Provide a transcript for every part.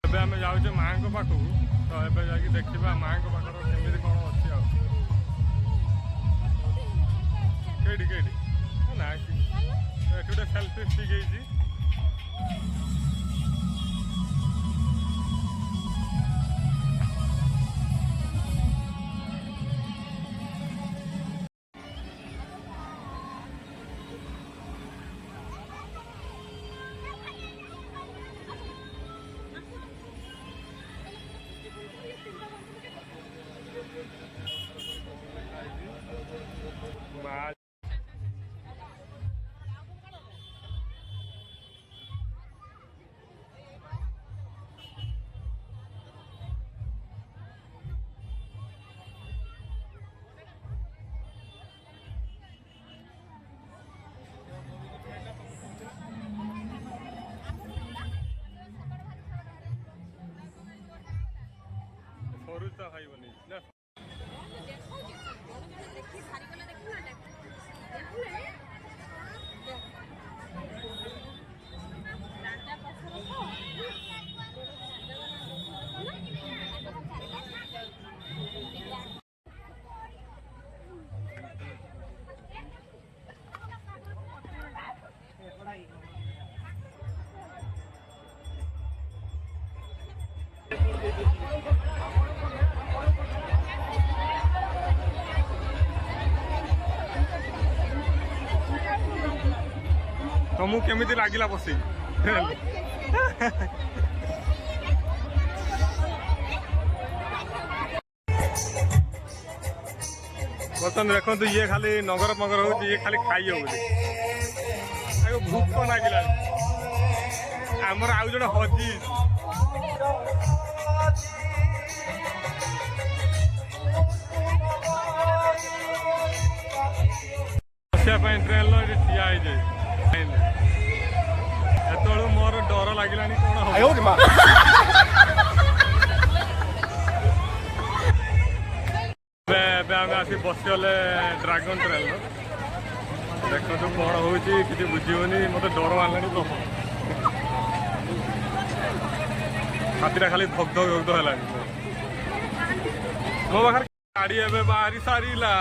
ଏବେ ଆମେ ଯାଉଛେ ମାଙ୍କ ପାଖକୁ ତ ଏବେ ଯାଇକି ଦେଖିବା ମାଙ୍କ ପାଖର କେମିତି କ'ଣ ଅଛି ଆଉ କେଇଠି କେଇଠି ନା ଏଠି ଗୋଟେ ସେଲ୍ଫି ଷ୍ଟିକ୍ ହେଇଛି ସରୁତା ଖାଇବନି ନା ତମକୁ କେମିତି ଲାଗିଲା ବସି ବର୍ତ୍ତମାନ ଦେଖନ୍ତୁ ଇଏ ଖାଲି ନଗର ମଗର ହଉଛି ଇଏ ଖାଲି ଖାଇବ ବୋଲି ତାକୁ ଭୋକ ଲାଗିଲା ଆମର ଆଉ ଜଣେ ହଜି ବସିବା ପାଇଁ ଟ୍ରେନ୍ର ଏଠି ଠିଆ ହେଇଯାଏ ଏତେବେଳୁ ମୋର ଡର ଲାଗିଲାଣି କ'ଣ ହବ ଏବେ ଆମେ ଆସି ବସିଗଲେ ଡ୍ରାଗନ୍ ଟ୍ରେନ୍ର ଦେଖନ୍ତୁ କ'ଣ ହେଉଛି କିଛି ବୁଝିବନି ମୋତେ ଡର ମାରିଲାଣି ପ୍ରବଳ ଛାତିଟା ଖାଲି ଧକ ଧକ ଧକ ହେଲାଣି ମୋ ପାଖରେ ଗାଡ଼ି ଏବେ ବାହାରି ସାରିଲା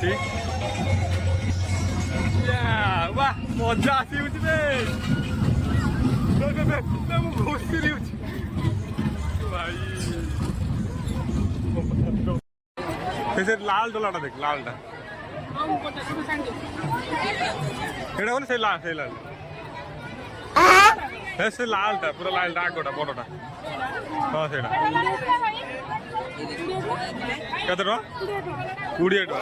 ଠିକ वा मजा आसी घुसी भाई लाल डोलाटा देख लालटा से लाल से लालटा पूरा लाल आगटा बड़टा हाँ से केते टका 20 टका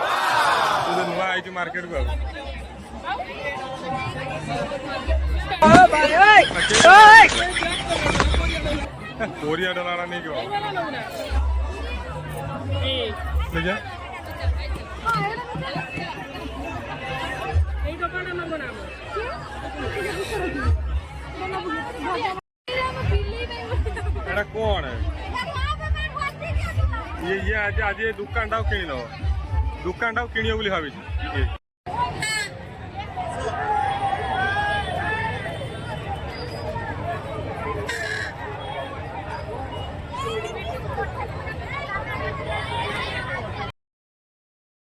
नुआ आई मार्केट को कोरिया डलाना नहीं क्यों देखिए एटा कौन है ये आज आज ये दुकान टाव किणी दो दुकान टाव किणियो बोली भाबी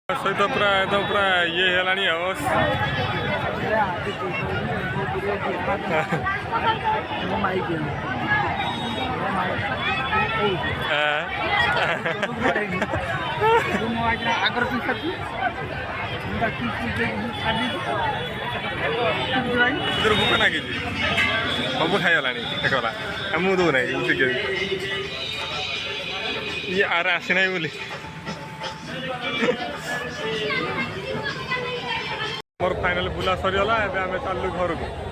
सहित पूरा एकदम पूरा ये हेलानी हो भूक ना कि सब खाईगला एकला मुझे दौ ना ये आर आसी ना बोली मोर फाइनल बुला सरीगला आम चलु घर को।